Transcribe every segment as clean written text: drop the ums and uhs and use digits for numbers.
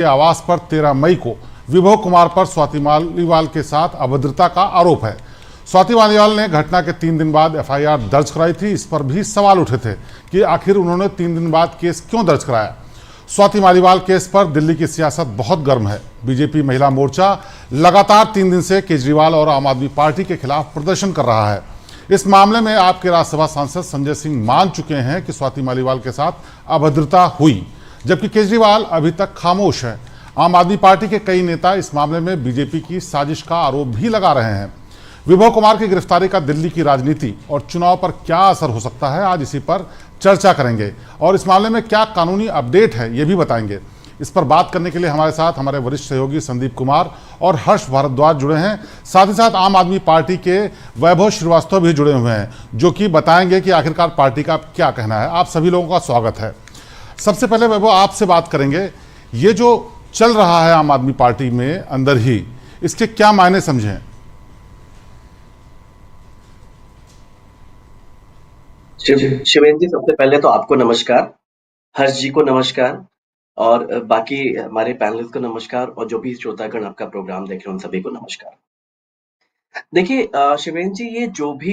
के आवास पर 13 मई को विभव कुमार पर स्वाति मालीवाल के साथ अभद्रता का आरोप है। स्वाति मालीवाल ने घटना के 3 दिन बाद एफआईआर दर्ज कराई थी। इस पर भी सवाल उठे थे कि आखिर उन्होंने 3 दिन बाद केस क्यों दर्ज कराया। स्वाति मालीवाल केस पर दिल्ली की सियासत बहुत गर्म है। बीजेपी महिला मोर्चा लगातार 3 दिन से केजरीवाल और आम आदमी पार्टी के खिलाफ प्रदर्शन कर रहा है। इस मामले में आपके राज्यसभा सांसद संजय सिंह मान चुके हैं कि स्वाति मालीवाल के साथ अभद्रता हुई, जबकि केजरीवाल अभी तक खामोश है। आम आदमी पार्टी के कई नेता इस मामले में बीजेपी की साजिश का आरोप भी लगा रहे हैं। विभव कुमार की गिरफ्तारी का दिल्ली की राजनीति और चुनाव पर क्या असर हो सकता है, आज इसी पर चर्चा करेंगे और इस मामले में क्या कानूनी अपडेट है ये भी बताएंगे। इस पर बात करने के लिए हमारे साथ हमारे वरिष्ठ सहयोगी संदीप कुमार और हर्ष भारद्वाज जुड़े हैं। साथ ही साथ आम आदमी पार्टी के वैभव श्रीवास्तव भी जुड़े हुए हैं, जो कि बताएंगे कि आखिरकार पार्टी का क्या कहना है। आप सभी लोगों का स्वागत है। सबसे पहले वैभव आपसे बात करेंगे, ये जो चल रहा है आम आदमी पार्टी में अंदर ही, इसके क्या मायने समझें? शिवेंद्र जी, सबसे पहले तो आपको नमस्कार, हर्ष जी को नमस्कार और बाकी हमारे पैनलिस्ट को नमस्कार और जो भी श्रोतागण आपका प्रोग्राम देख रहे हैं उन सभी को नमस्कार। देखिए शिवेंद्र जी, ये जो भी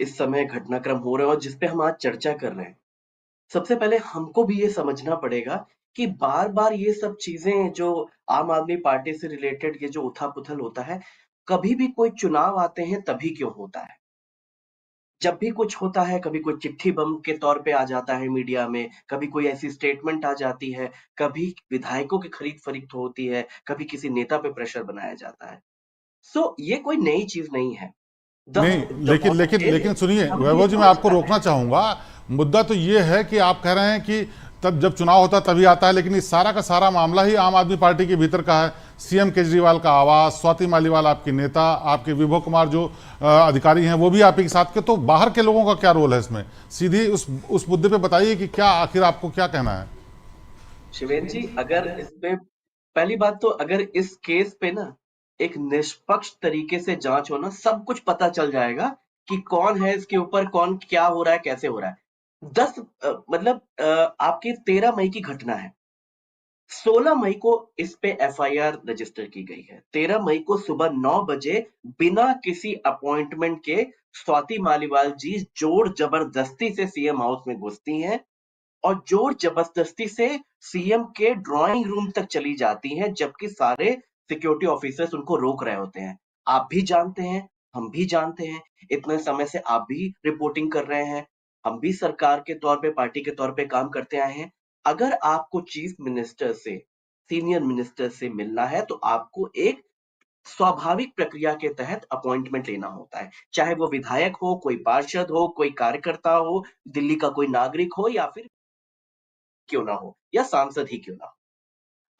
इस समय घटनाक्रम हो रहे हैं और जिस पे हम आज चर्चा कर रहे हैं, सबसे पहले हमको भी ये समझना पड़ेगा कि बार-बार ये सब चीजें जो आम आदमी पार्टी से रिलेटेड ये जो उथल-पुथल होता है, कभी भी कोई चुनाव आते हैं तभी क्यों होता है। जब भी कुछ होता है, कभी कोई चिट्ठी बम के तौर पे आ जाता है मीडिया में, कभी कोई ऐसी स्टेटमेंट आ जाती है, कभी विधायकों की खरीद-फरोख्त होती है, कभी किसी नेता पे प्रेशर बनाया जाता है। ये कोई नई चीज नहीं है। नहीं, लेकिन सुनिए वैभव जी, मैं आपको रोकना चाहूंगा। मुद्दा तो ये है कि आप कह रहे हैं कि तब जब चुनाव होता है तभी आता है, लेकिन इस सारा का सारा मामला ही आम आदमी पार्टी के भीतर का है। सीएम केजरीवाल का आवास, स्वाति मालीवाल आपकी नेता, आपके विभव कुमार जो अधिकारी हैं वो भी आप ही के साथ के, तो बाहर के लोगों का क्या रोल है इसमें? सीधी उस मुद्दे पे बताइए कि क्या आखिर आपको क्या कहना है। शिवेंद्र जी, अगर इसमें पहली बात तो अगर इस केस पे ना एक निष्पक्ष तरीके से जांच हो ना, सब कुछ पता चल जाएगा कि कौन है इसके ऊपर, कौन क्या हो रहा है, कैसे हो रहा है। आपकी 13 मई की घटना है। 16 मई को इस पे एफआईआर रजिस्टर की गई है। 13 मई को सुबह 9 बजे बिना किसी अपॉइंटमेंट के स्वाति मालीवाल जी जोर जबरदस्ती से सीएम हाउस में घुसती हैं और जोर जबरदस्ती से सीएम के ड्राइंग रूम तक चली जाती हैं, जबकि सारे सिक्योरिटी ऑफिसर्स उनको रोक रहे होते हैं। आप भी जानते हैं, हम भी जानते हैं, इतने समय से आप भी रिपोर्टिंग कर रहे हैं, हम भी सरकार के तौर पे, पार्टी के तौर पे काम करते आए हैं। अगर आपको चीफ मिनिस्टर से, सीनियर मिनिस्टर से मिलना है तो आपको एक स्वाभाविक प्रक्रिया के तहत अपॉइंटमेंट लेना होता है, चाहे वो विधायक हो, कोई पार्षद हो, कोई कार्यकर्ता हो, दिल्ली का कोई नागरिक हो या फिर क्यों ना हो या सांसद ही क्यों ना हो।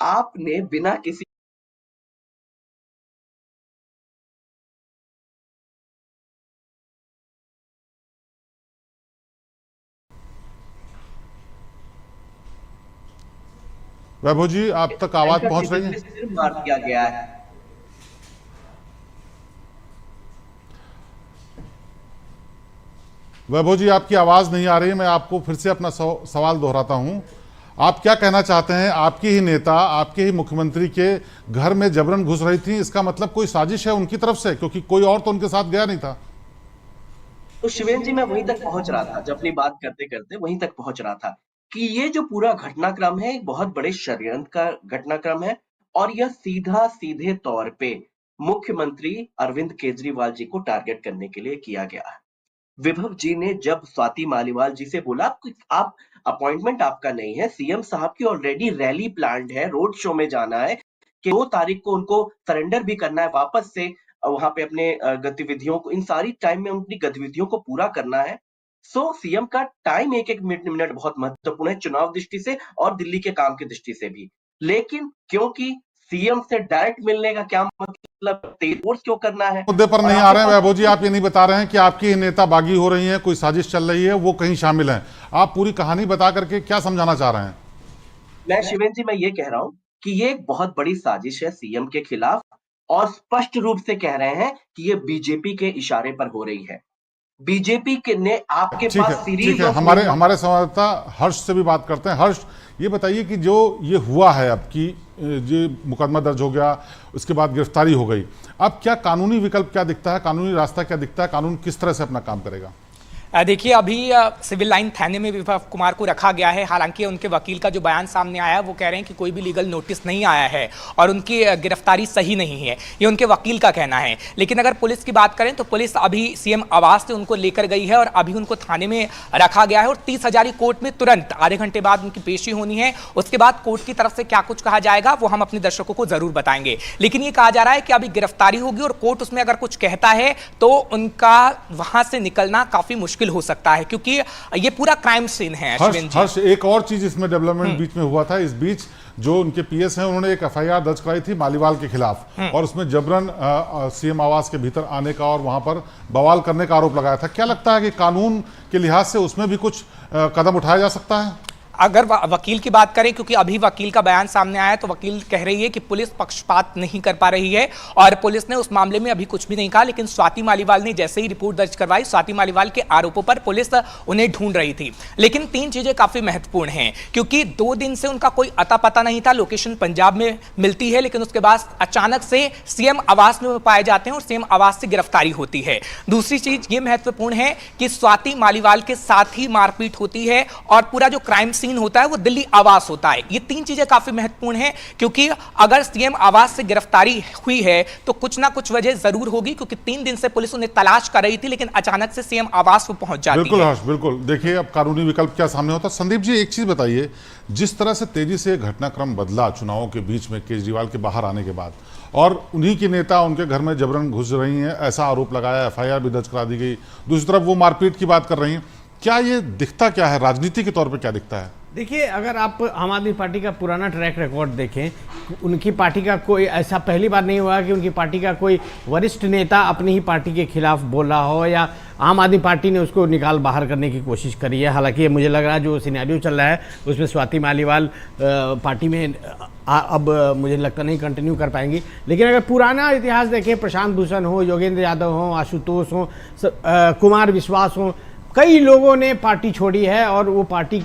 आपने बिना किसी वैभव जी, आप तक आवाज पहुंच रही है? सिर मार दिया गया है। वैभव जी, आपकी आवाज नहीं आ रही है। मैं आपको फिर से अपना सवाल दोहराता हूं। आप क्या कहना चाहते हैं? आपकी ही नेता, आपके ही मुख्यमंत्री के घर में जबरन घुस रही थी, इसका मतलब कोई साजिश है उनकी तरफ से, क्योंकि कोई और तो उनके साथ गया नहीं था। तो शिवेंद्र जी, मैं वहीं तक पहुंच रहा था, जब अपनी बात करते करते वहीं तक पहुंच रहा था कि ये जो पूरा घटनाक्रम है एक बहुत बड़े षड्यंत्र का घटनाक्रम है और यह सीधे तौर पे मुख्यमंत्री अरविंद केजरीवाल जी को टारगेट करने के लिए किया गया है। विभव जी ने जब स्वाति मालीवाल जी से बोला कि आप अपॉइंटमेंट आपका नहीं है, सीएम साहब की ऑलरेडी रैली प्लान्ड है, रोड शो में जाना है कि 2 तारीख को उनको सरेंडर भी करना है, वापस से वहां पे अपने गतिविधियों को, इन सारी टाइम में अपनी गतिविधियों को पूरा करना है। सीएम का टाइम एक एक मिनट बहुत महत्वपूर्ण है, चुनाव दृष्टि से और दिल्ली के काम की दृष्टि से भी। लेकिन क्योंकि सीएम से डायरेक्ट मिलने का क्या मतलब, तेज फोर्स क्यों करना है? मुद्दे पर नहीं आ रहे हैं वैभव जी। आप ये नहीं बता रहे हैं कि आपकी नेता बागी हो रही हैं, कोई साजिश चल रही है, वो कहीं शामिल हैं। आप पूरी कहानी बता करके क्या समझाना चाह रहे हैं? मैं शिवेंद्र जी, मैं ये कह रहा हूं कि ये एक बहुत बड़ी साजिश है सीएम के खिलाफ और स्पष्ट रूप से कह रहे हैं कि ये बीजेपी के इशारे पर हो रही है। बीजेपी के ने आपके ठीक पास है, ठीक सीरीज है। ऑफ हमारे संवाददाता हर्ष से भी बात करते हैं। हर्ष, ये बताइए कि जो ये हुआ है अब की जो मुकदमा दर्ज हो गया, उसके बाद गिरफ्तारी हो गई, अब क्या कानूनी विकल्प क्या दिखता है, कानूनी रास्ता क्या दिखता है, कानून किस तरह से अपना काम करेगा? देखिए, अभी सिविल लाइन थाने में विभव कुमार को रखा गया है। हालांकि उनके वकील का जो बयान सामने आया है वो कह रहे हैं कि कोई भी लीगल नोटिस नहीं आया है और उनकी गिरफ्तारी सही नहीं है, ये उनके वकील का कहना है। लेकिन अगर पुलिस की बात करें तो पुलिस अभी सीएम आवास से उनको लेकर गई है और अभी उनको थाने में रखा गया है और 30 हजारी कोर्ट में तुरंत आधे घंटे बाद उनकी पेशी होनी है। उसके बाद कोर्ट की तरफ से क्या कुछ कहा जाएगा वो हम अपने दर्शकों को जरूर बताएंगे। लेकिन ये कहा जा रहा है कि अभी गिरफ्तारी होगी और कोर्ट उसमें अगर कुछ कहता है तो उनका वहां से निकलना काफी मुश्किल हो सकता है, क्योंकि ये पूरा क्राइम सीन है। हर्ष, एक और चीज इसमें डेवलपमेंट बीच में हुआ था। इस बीच जो उनके पीएस हैं उन्होंने एक एफआईआर दर्ज कराई थी मालीवाल के खिलाफ और उसमें जबरन सीएम आवास के भीतर आने का और वहां पर बवाल करने का आरोप लगाया था। क्या लगता है कि कानून के लिहाज से उसमें भी कुछ कदम उठाया जा सकता है? अगर वकील की बात करें, क्योंकि अभी वकील का बयान सामने आया, तो वकील कह रही है कि पुलिस पक्षपात नहीं कर पा रही है और पुलिस ने उस मामले में अभी कुछ भी नहीं कहा। लेकिन स्वाति मालीवाल ने जैसे ही रिपोर्ट दर्ज करवाई, स्वाति मालीवाल के आरोपों पर पुलिस उन्हें ढूंढ रही थी। लेकिन 3 चीजें काफी महत्वपूर्ण हैं, क्योंकि 2 दिन से उनका कोई अता पता नहीं था। लोकेशन पंजाब में मिलती है, लेकिन उसके बाद अचानक से सीएम आवास में पाए जाते हैं और सीएम आवास से गिरफ्तारी होती है। दूसरी चीज ये महत्वपूर्ण है कि स्वाति मालीवाल के साथ ही मारपीट होती है और पूरा जो क्राइम सीन होता है वो दिल्ली आवास होता है। ये 3 चीजें काफी महत्वपूर्ण हैं, क्योंकि अगर सीएम आवास से गिरफ्तारी हुई है तो कुछ ना कुछ वजह जरूर होगी, क्योंकि 3 दिन से पुलिस उन्हें तलाश कर रही थी, लेकिन अचानक से सीएम आवास पर पहुंच जाती है। बिल्कुल हर्ष, बिल्कुल। देखिए अब कानूनी विकल्प क्या सामने होता है। संदीप जी, एक चीज बताइए, जिस तरह से तेजी से घटनाक्रम बदला चुनावों के बीच में केजरीवाल के बाहर आने के बाद, और उन्हीं की नेता उनके घर में जबरन घुस रही हैं, ऐसा आरोप लगाया, एफआईआर भी दर्ज करा दी गई, दूसरी तरफ वो मारपीट की बात कर रही हैं, क्या ये दिखता क्या है राजनीति के तौर पर, क्या दिखता है? देखिए, अगर आप आम आदमी पार्टी का पुराना ट्रैक रिकॉर्ड देखें, उनकी पार्टी का कोई ऐसा पहली बार नहीं हुआ कि उनकी पार्टी का कोई वरिष्ठ नेता अपनी ही पार्टी के खिलाफ बोल रहा हो या आम आदमी पार्टी ने उसको निकाल बाहर करने की कोशिश करी है। हालांकि मुझे लग रहा है जो सिनेरियो चल रहा है उसमें स्वाति मालीवाल पार्टी में अब मुझे लगता नहीं कंटिन्यू कर पाएंगी। लेकिन अगर पुराना इतिहास देखें, प्रशांत भूषण हो, योगेंद्र यादव हो, आशुतोष हो, कुमार विश्वास हो, कई लोगों ने पार्टी छोड़ी है और वो पार्टी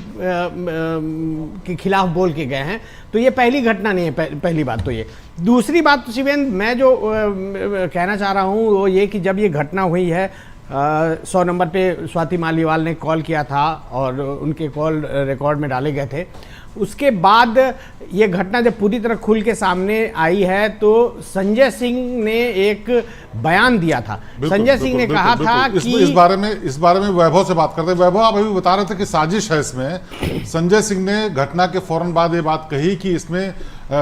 के खिलाफ बोल के गए हैं। तो ये पहली घटना नहीं है, पहली बात तो ये। दूसरी बात तो शिवेंद्र, मैं जो कहना चाह रहा हूँ वो ये कि जब ये घटना हुई है 100 नंबर पे स्वाति मालीवाल ने कॉल किया था और उनके कॉल रिकॉर्ड में डाले गए थे। उसके बाद ये घटना जब पूरी तरह खुल के सामने आई है तो संजय सिंह ने एक बयान दिया था। संजय सिंह ने कहा था कि इस बारे में वैभव से बात करते हैं। वैभव, आप अभी बता रहे थे कि साजिश है इसमें। संजय सिंह ने घटना के फौरन बाद ये बात कही कि इसमें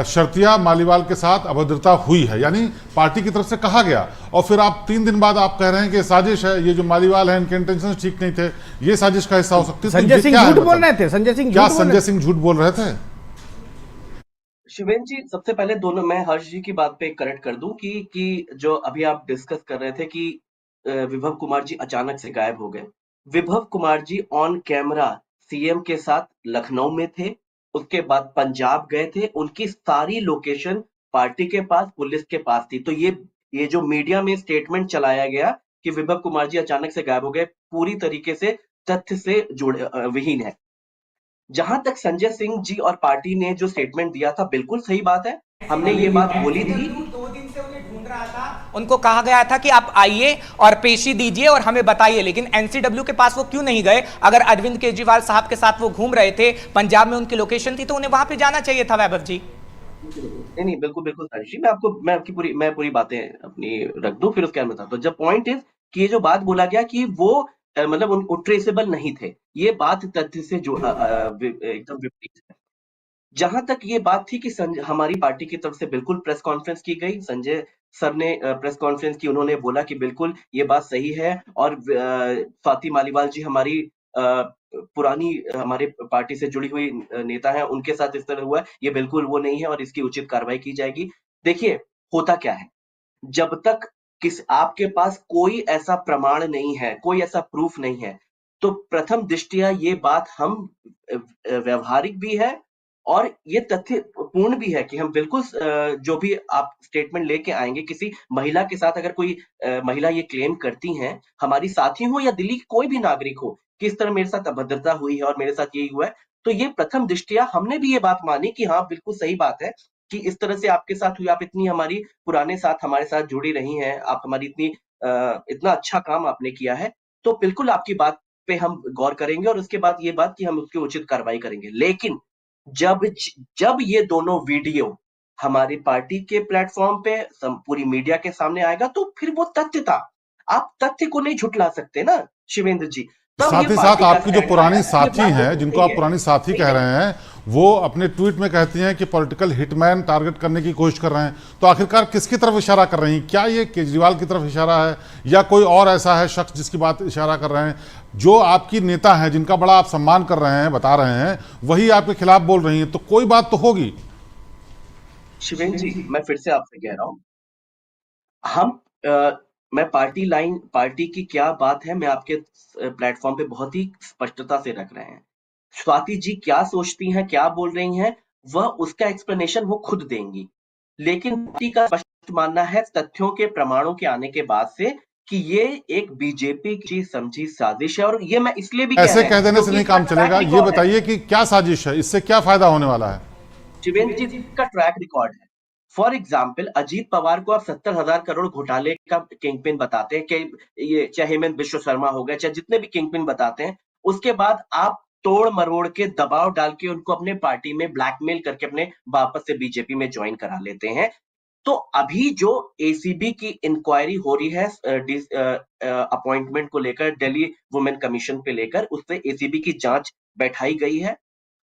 शर्तिया मालीवाल के साथ अभद्रता हुई है, यानी पार्टी की तरफ से कहा गया, और फिर आप 3 दिन बाद आप कह रहे हैं कि साजिश है, ये जो मालीवाल है इनके इंटेंशन ठीक नहीं थे, ये साजिश का हिस्सा हो सकती है। संजय सिंह झूठ बोल रहे थे। संजय सिंह झूठ बोल रहे थे? शिवेंद्र जी, सबसे पहले दोनों मैं हर्ष जी की बात पे करेक्ट कर दूं कि जो अभी आप डिस्कस कर रहे थे कि विभव कुमार जी अचानक से गायब हो गए। विभव Kumar ji on camera CM के साथ लखनऊ में थे, उसके बाद पंजाब गए थे, उनकी सारी लोकेशन पार्टी के पास, पुलिस के पास थी। तो ये जो मीडिया में स्टेटमेंट चलाया गया कि विभव कुमार जी अचानक से गायब हो गए, पूरी तरीके से तथ्य से जुड़े विहीन है। जहां तक संजय सिंह जी और पार्टी ने जो स्टेटमेंट दिया था, बिल्कुल सही बात है, हमने ये बात बोली थी। 2 दिन से उन्हें ढूंढ रहा था, उनको कहा गया था कि आप आइए और पेशी दीजिए और हमें बताइए, लेकिन एनसीडब्ल्यू के पास वो क्यों नहीं गए? अगर अरविंद केजरीवाल साहब के साथ वो घूम रहे थे, पंजाब में उनकी लोकेशन थी, तो उन्हें वहां पे जाना चाहिए था। वैभव जी, नहीं, बिल्कुल बिल्कुल साजिश। मैं पूरी बातें अपनी रख दूं, फिर उसके बाद बताता हूं। जब पॉइंट इज कि ये जो बात बोला गया कि वो मतलब ट्रेसेबल नहीं थे, ये बात तथ्य से जो एकदम विपरीत है। जहां तक ये बात थी कि हमारी पार्टी की तरफ से बिल्कुल प्रेस कॉन्फ्रेंस की गई, संजय सर ने प्रेस कॉन्फ्रेंस की, उन्होंने बोला कि बिल्कुल ये बात सही है और स्वाति मालीवाल जी हमारी पुरानी हमारे पार्टी से जुड़ी हुई नेता है, उनके साथ इस तरह हुआ है, ये बिल्कुल वो नहीं है और इसकी उचित कार्रवाई की जाएगी। देखिए, होता क्या है, जब तक आपके पास कोई ऐसा प्रमाण नहीं है, कोई ऐसा प्रूफ नहीं है, तो प्रथम दृष्टया ये बात हम व्यवहारिक भी है और ये तथ्य पूर्ण भी है कि हम बिल्कुल जो भी आप स्टेटमेंट लेके आएंगे, किसी महिला के साथ अगर कोई महिला ये क्लेम करती हैं, हमारी साथी हो या दिल्ली की कोई भी नागरिक हो, कि इस तरह मेरे साथ अभद्रता हुई है और मेरे साथ यही हुआ है, तो ये प्रथम दृष्टया हमने भी ये बात मानी कि हाँ बिल्कुल सही बात है कि इस तरह से आपके साथ हुई, आप इतनी हमारी पुराने साथ हमारे साथ जुड़ी रही हैं, आप हमारी इतना अच्छा काम आपने किया है, तो बिल्कुल आपकी बात पे हम गौर करेंगे और उसके बाद ये बात कि हम उसकी उचित कार्रवाई करेंगे। लेकिन जब ये दोनों वीडियो हमारी पार्टी के प्लेटफॉर्म पे पूरी मीडिया के सामने आएगा तो फिर वो तथ्य था। आप तथ्य को नहीं झुठला सकते ना शिवेंद्र जी। साथ ही साथ आपकी जो पुरानी साथी हैं, जिनको आप पुरानी साथी कह रहे हैं, वो अपने ट्वीट में कहती हैं कि पॉलिटिकल हिटमैन टारगेट करने की कोशिश कर रहे हैं। तो आखिरकार किसकी तरफ इशारा कर रही हैं? क्या ये केजरीवाल की तरफ इशारा है या कोई और ऐसा है शख्स जिसकी बात इशारा कर रहे हैं? जो आपकी नेता हैं, जिनका बड़ा आप सम्मान कर रहे हैं, बता रहे हैं, वही आपके खिलाफ बोल रही हैं, तो कोई बात तो होगी। शिवेंद्र जी, मैं फिर से आपसे कह रहा हूं, मैं पार्टी की क्या बात है, मैं आपके प्लेटफॉर्म पे बहुत ही स्पष्टता से रख रहे हैं। स्वाति जी क्या सोचती हैं, क्या बोल रही हैं, वह उसका एक्सप्लेनेशन वो खुद देंगी। लेकिन पार्टी का स्पष्ट मानना है तथ्यों के प्रमाणों के आने के बाद से कि ये एक बीजेपी की समझी साजिश है। और ये मैं इसलिए भी ऐसे कह देने से नहीं काम चलेगा। ये बताइए कि क्या साजिश है, इससे क्या फायदा होने वाला है? शिवेंद्र जी का ट्रैक रिकॉर्ड है। फॉर एग्जाम्पल अजीत पवार को आप 70,000 करोड़ घोटाले का किंगपिन बताते हैं कि ये चाहे हेमंत बिश्व शर्मा हो गया, चाहे जितने भी किंगपिन बताते हैं, उसके बाद आप तोड़ मरोड़ के दबाव डाल के उनको अपने पार्टी में ब्लैकमेल करके अपने वापस से बीजेपी में ज्वाइन करा लेते हैं। तो अभी जो एसीबी की इंक्वायरी हो रही है अपॉइंटमेंट को लेकर, दिल्ली वुमेन कमीशन पे लेकर, उससे एसीबी की जांच बैठाई गई है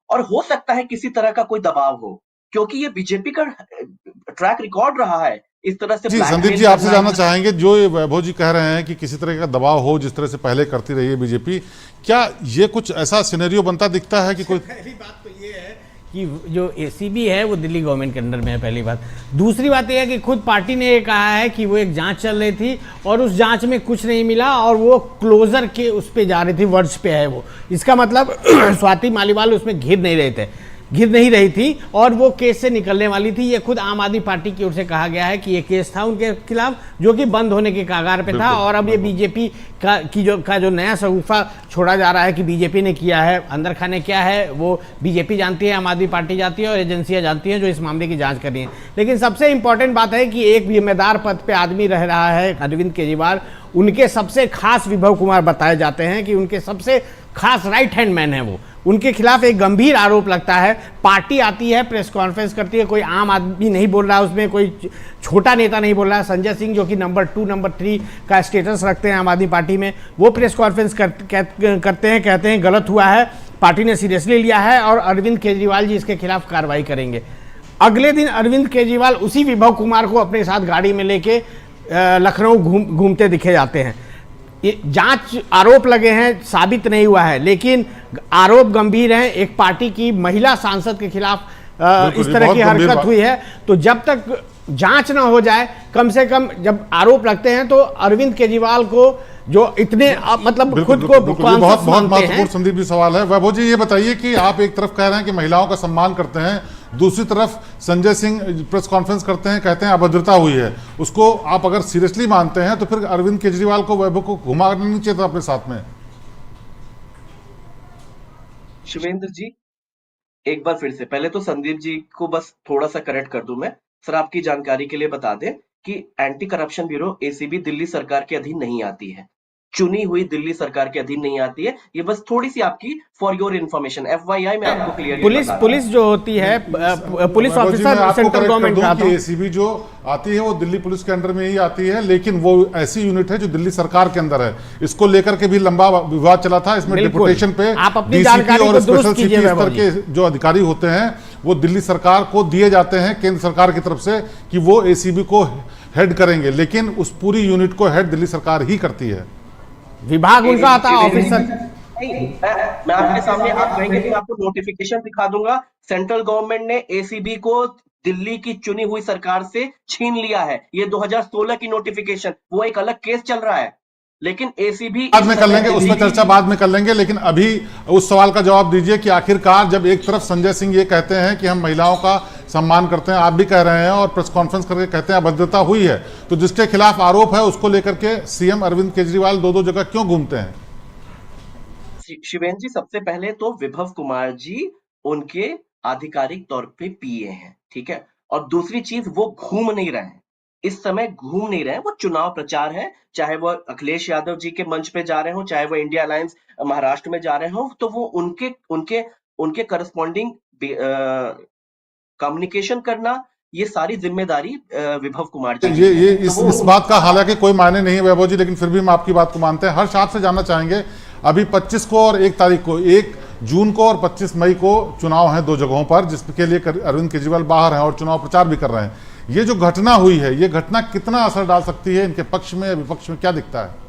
और हो सकता है किसी तरह का कोई दबाव हो, क्योंकि ये बीजेपी का ट्रैक रिकॉर्ड रहा है इस तरह से। जी संदीप जी, आपसे जानना चाहेंगे, जो ये वैभव जी कह रहे हैं कि किसी तरह का दबाव हो जिस तरह से पहले करती रही है बीजेपी, क्या ये कुछ ऐसा सिनेरियो बनता दिखता है कि कोई? पहली बात तो ये है कि जो एसीबी है वो दिल्ली गवर्नमेंट के अंडर में है, पहली बात। दूसरी बात यह है कि खुद पार्टी ने ये कहा है कि वो एक जांच चल रही थी और उस जांच में कुछ नहीं मिला और वो क्लोजर के उस पे जा रही थी, वर्ड्स पे है वो। इसका मतलब स्वाति मालीवाल उसमें घिर नहीं रही थी और वो केस से निकलने वाली थी। ये खुद आम आदमी पार्टी की ओर से कहा गया है कि ये केस था उनके खिलाफ जो कि बंद होने के कगार पे था। और अब ये बीजेपी का जो नया शगुफा छोड़ा जा रहा है कि बीजेपी ने किया है, अंदर खाने क्या है वो बीजेपी जानती है, आम आदमी पार्टी जानती है और एजेंसियां जानती हैं जो इस मामले की जांच कर रही हैं। लेकिन सबसे इंपॉर्टेंट बात है कि एक जिम्मेदार पद पे आदमी रह रहा है अरविंद केजरीवाल, उनके सबसे खास विभव कुमार बताए जाते हैं कि उनके सबसे खास राइट हैंड मैन है वो। उनके खिलाफ एक गंभीर आरोप लगता है। पार्टी आती है, प्रेस कॉन्फ्रेंस करती है, कोई आम आदमी नहीं बोल रहा है उसमें, कोई छोटा नेता नहीं बोल रहा है। संजय सिंह जो कि नंबर 2 नंबर 3 का स्टेटस रखते हैं आम आदमी पार्टी में, वो प्रेस कॉन्फ्रेंस करते हैं, कहते हैं गलत हुआ है, पार्टी ने सीरियसली लिया है और अरविंद केजरीवाल जी इसके खिलाफ कार्रवाई करेंगे। अगले दिन अरविंद केजरीवाल उसी विभव कुमार को अपने साथ गाड़ी में लेके लखनऊ घूमते दिखे जाते हैं। ये जांच आरोप लगे हैं, साबित नहीं हुआ है, लेकिन आरोप गंभीर हैं। एक पार्टी की महिला सांसद के खिलाफ इस तरह की हरकत हुई है। तो जब तक जांच ना हो जाए, कम से कम जब आरोप लगते हैं तो अरविंद केजरीवाल को जो इतने मतलब खुद को बहुत महत्वपूर्ण संदीप जी सवाल है। वैभव जी ये बताइए कि आप एक तरफ कह रहे हैं कि महिलाओं का सम्मान करते हैं, दूसरी तरफ संजय सिंह प्रेस कॉन्फ्रेंस करते हैं, कहते हैं अभद्रता हुई है। उसको आप अगर सीरियसली मानते हैं तो फिर अरविंद केजरीवाल को वैभव को घुमाना नहीं चाहिए था अपने साथ में। शिवेंद्र जी एक बार फिर से, पहले तो संदीप जी को बस थोड़ा सा करेक्ट कर दूं मैं। सर आपकी जानकारी के लिए बता दें कि anti corruption bureau ACB Delhi सरकार के अधीन नहीं आती है, चुनी हुई दिल्ली सरकार के अधीन नहीं आती है। ये बस थोड़ी सी आपकी फॉर योर इन्फॉर्मेशन FYI में आपको क्लियर। पुलिस जो होती है, पुलिस ऑफिसर सेंट्रल गवर्नमेंट का, तो एसीबी जो आती है वो दिल्ली पुलिस के अंडर में ही आती है, लेकिन वो ऐसी यूनिट है जो दिल्ली सरकार के अंदर है। इसको लेकर के भी लंबा विवाद चला था। इसमें डिपुटेशन पे आप अपनी जानकारी को दुरुस्त कीजिए। स्तर के जो अधिकारी होते हैं वो दिल्ली सरकार को दिए जाते हैं केंद्र सरकार की तरफ से कि वो एसीबी को हेड करेंगे, लेकिन उस पूरी यूनिट को हेड दिल्ली सरकार ही करती है। विभाग उनका आता है ऑफिसर। मैं आपके सामने, आप कहेंगे तो आपको नोटिफिकेशन दिखा दूंगा। सेंट्रल गवर्नमेंट ने एसीबी को दिल्ली की चुनी हुई सरकार से छीन लिया है। ये 2016 की नोटिफिकेशन, वो एक अलग केस चल रहा है, लेकिन एसीबी बाद में कर लेंगे, उसमें चर्चा बाद में कर लेंगे। लेकिन अभी उस सवाल का जवाब दीजिए कि आखिरकार जब एक तरफ संजय सिंह ये कहते हैं कि हम महिलाओं का सम्मान करते हैं, आप भी कह रहे हैं और प्रेस कॉन्फ्रेंस करके कहते हैं अभद्रता हुई है, तो जिसके खिलाफ आरोप है उसको लेकर के सीएम अरविंद केजरीवाल दो जगह क्यों घूमते हैं? शिवेन जी, सबसे पहले तो विभव कुमार जी उनके आधिकारिक तौर पे पीए हैं, ठीक है। और दूसरी चीज, वो घूम नहीं रहे हैं, इस समय घूम नहीं रहे हैं, वो चुनाव प्रचार है। चाहे वो अखिलेश यादव जी के मंच पे जा रहे हो, चाहे वो इंडिया अलायंस महाराष्ट्र में जा रहे हो, तो वो उनके उनके उनके करस्पॉन्डिंग कम्युनिकेशन करना, ये सारी जिम्मेदारी विभव कुमार जी की ये है। ये तो वो इस बात का हालांकि कोई मायने नहीं है वैभव जी, लेकिन फिर भी हम आपकी बात को मानते हैं। हर्ष, आपसे जानना चाहेंगे, अभी 25 को और 1 तारीख को, 1 जून को और 25 मई को चुनाव हैं 2 जगहों पर, जिसके लिए अरविंद केजरीवाल बाहर हैं और चुनाव प्रचार भी कर रहे हैं। ये जो घटना हुई है, ये घटना कितना असर डाल सकती है इनके पक्ष में या विपक्ष में, क्या दिखता है?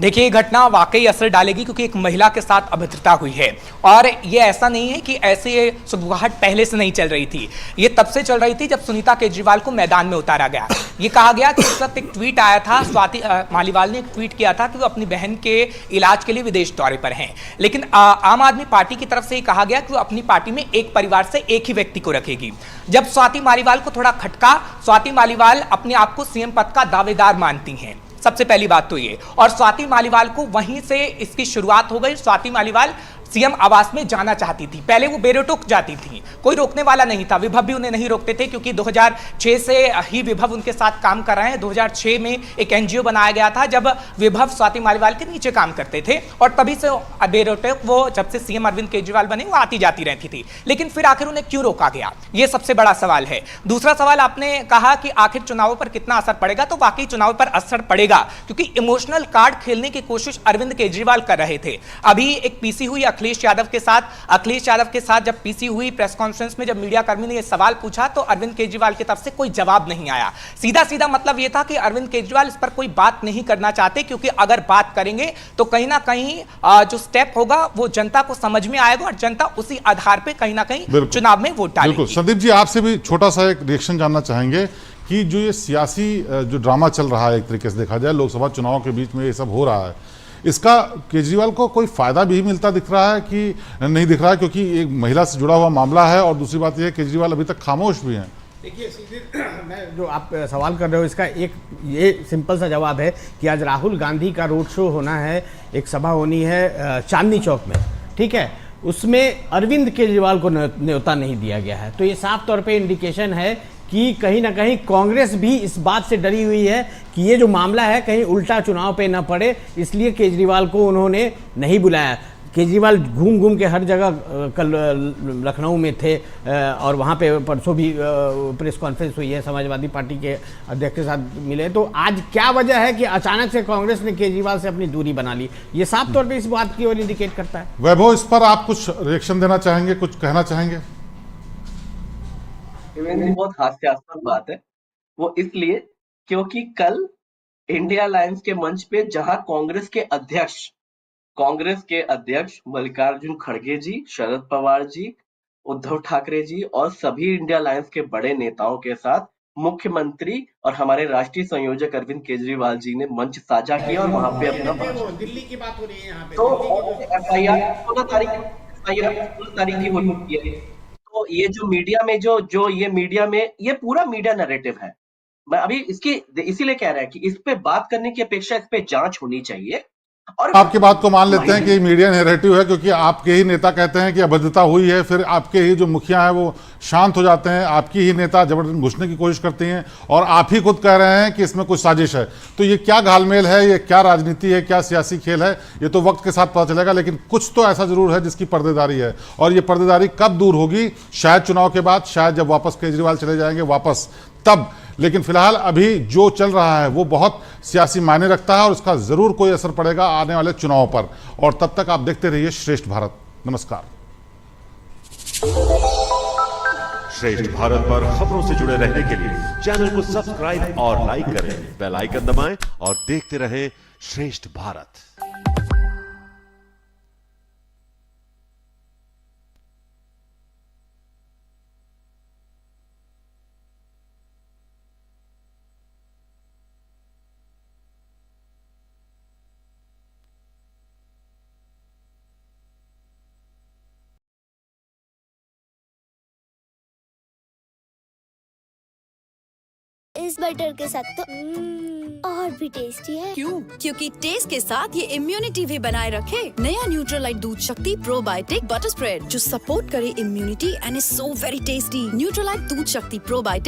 देखिए, ये घटना वाकई असर डालेगी क्योंकि एक महिला के साथ अभद्रता हुई है। और ये ऐसा नहीं है कि ऐसे सुगबुगाहट पहले से नहीं चल रही थी, ये तब से चल रही थी जब सुनीता केजरीवाल को मैदान में उतारा गया। ये कहा गया कि उस वक्त एक ट्वीट आया था, स्वाति मालीवाल ने एक ट्वीट किया था कि वो अपनी बहन के इलाज के लिए विदेश दौरे पर हैं। लेकिन आम आदमी पार्टी की तरफ से ये कहा गया कि वो अपनी पार्टी में एक परिवार से एक ही व्यक्ति को रखेगी। जब स्वाति मालीवाल को थोड़ा खटका, स्वाति मालीवाल अपने आप को सीएम पद का दावेदार मानती हैं, सबसे पहली बात तो ये। और स्वाति मालीवाल को वहीं से इसकी शुरुआत हो गई। स्वाति मालीवाल सीएम आवास में जाना चाहती थी, पहले वो बेरोक जाती थी, कोई रोकने वाला नहीं था, विभव भी उन्हें नहीं रोकते थे क्योंकि 2006 से ही विभव उनके साथ काम कर रहे हैं। 2006 में एक एनजीओ बनाया गया था जब विभव स्वाति मालीवाल के नीचे काम करते थे, और तभी से बेरोक वो जब से सीएम अरविंद केजरीवाल बने वो आती जाती रहती थी। लेकिन फिर आखिर उन्हें क्यों रोका गया, ये सबसे बड़ा सवाल है। दूसरा सवाल, आपने कहा कि आखिर चुनावों पर कितना असर पड़ेगा, तो वाकई चुनावों पर असर पड़ेगा क्योंकि इमोशनल कार्ड खेलने की कोशिश अरविंद केजरीवाल कर रहे थे। अभी एक पीसी हुई अखिलेश यादव के साथ जब पीसी हुई प्रेस कॉन्फ्रेंस में जब मीडिया कर्मी ने यह सवाल पूछा तो अरविंद केजरीवाल की तरफ से कोई जवाब नहीं आया। सीधा सीधा मतलब यह था कि अरविंद केजरीवाल इस पर कोई बात नहीं करना चाहते, क्योंकि अगर बात करेंगे तो कहीं ना कहीं जो स्टेप होगा वो जनता को समझ में आएगा और जनता उसी आधार पर कहीं ना कहीं चुनाव में वोट डालेगी। बिल्कुल। संदीप जी, आपसे भी छोटा सा एक रिएक्शन जानना चाहेंगे कि जो ये सियासी जो ड्रामा चल रहा है, एक तरीके से देखा जाए लोकसभा चुनाव के बीच में ये सब हो रहा है, इसका केजरीवाल को कोई फायदा भी मिलता दिख रहा है कि नहीं दिख रहा है? क्योंकि एक महिला से जुड़ा हुआ मामला है और दूसरी बात यह है केजरीवाल अभी तक खामोश भी हैं। देखिए, सीधे मैं जो आप सवाल कर रहे हो इसका एक ये सिंपल सा जवाब है कि आज राहुल गांधी का रोड शो होना है, एक सभा होनी है चांदनी चौक में, ठीक है। उसमें अरविंद केजरीवाल को न्योता नहीं दिया गया है, तो ये साफ तौर पे इंडिकेशन है कि कहीं ना कहीं कांग्रेस भी इस बात से डरी हुई है कि ये जो मामला है कहीं उल्टा चुनाव पे न पड़े, इसलिए केजरीवाल को उन्होंने नहीं बुलाया। केजरीवाल घूम घूम के हर जगह कल लखनऊ में थे और वहाँ पे परसों भी प्रेस कॉन्फ्रेंस हुई है, समाजवादी पार्टी के अध्यक्ष के साथ मिले। तो आज क्या वजह है कि अचानक से कांग्रेस ने केजरीवाल से अपनी दूरी बना ली? ये साफ तौर पे इस बात की ओर इंडिकेट करता है। वैभव, इस पर आप कुछ रिएक्शन देना चाहेंगे, कुछ कहना चाहेंगे? बहुत हास्यास्पद बात है वो, इसलिए क्योंकि कल इंडिया अलायंस के मंच पे जहां कांग्रेस के अध्यक्ष मल्लिकार्जुन खड़गे जी, शरद पवार जी, उद्धव ठाकरे जी और सभी इंडिया अलायंस के बड़े नेताओं के साथ मुख्यमंत्री और हमारे राष्ट्रीय संयोजक अरविंद केजरीवाल जी ने मंच साझा किया और वहां पे अपना दिल्ली की बात हो रही है यहाँ पे, तो एफआईआर 16 तारीख की हो चुकी है। तो ये जो मीडिया में ये पूरा मीडिया नैरेटिव है। मैं अभी इसीलिए कह रहा है कि इस पे बात करने की अपेक्षा इस पे जांच होनी चाहिए। और आपकी बात को मान लेते हैं कि मीडिया नैरेटिव है, क्योंकि आपके ही नेता कहते हैं कि अभद्रता हुई है, फिर आपके ही जो मुखिया हैं वो शांत हो जाते हैं, आपकी ही नेता जबरदस्ती घुसने की कोशिश करती हैं और आप ही खुद कह रहे हैं कि इसमें कुछ साजिश है। तो ये क्या घालमेल है, ये क्या राजनीति है, क्या सियासी खेल है, ये तो वक्त के साथ पता चलेगा। लेकिन कुछ तो ऐसा जरूर है जिसकी पर्देदारी है, और ये पर्देदारी कब दूर होगी? शायद चुनाव के बाद, शायद जब वापस केजरीवाल चले जाएंगे वापस, तब। लेकिन फिलहाल अभी जो चल रहा है वो बहुत सियासी मायने रखता है और उसका जरूर कोई असर पड़ेगा आने वाले चुनाव पर। और तब तक आप देखते रहिए श्रेष्ठ भारत। नमस्कार। श्रेष्ठ भारत पर खबरों से जुड़े रहने के लिए चैनल को सब्सक्राइब और लाइक करें, बेल आइकन दबाएं और देखते रहें श्रेष्ठ भारत। इस बटर के साथ तो और भी टेस्टी है। क्यों? क्योंकि टेस्ट के साथ ये इम्यूनिटी भी बनाए रखे। नया Nutralite Doodh Shakti probiotic butter spread जो सपोर्ट करे immunity and is so very tasty. Nutralite Doodh Shakti probiotic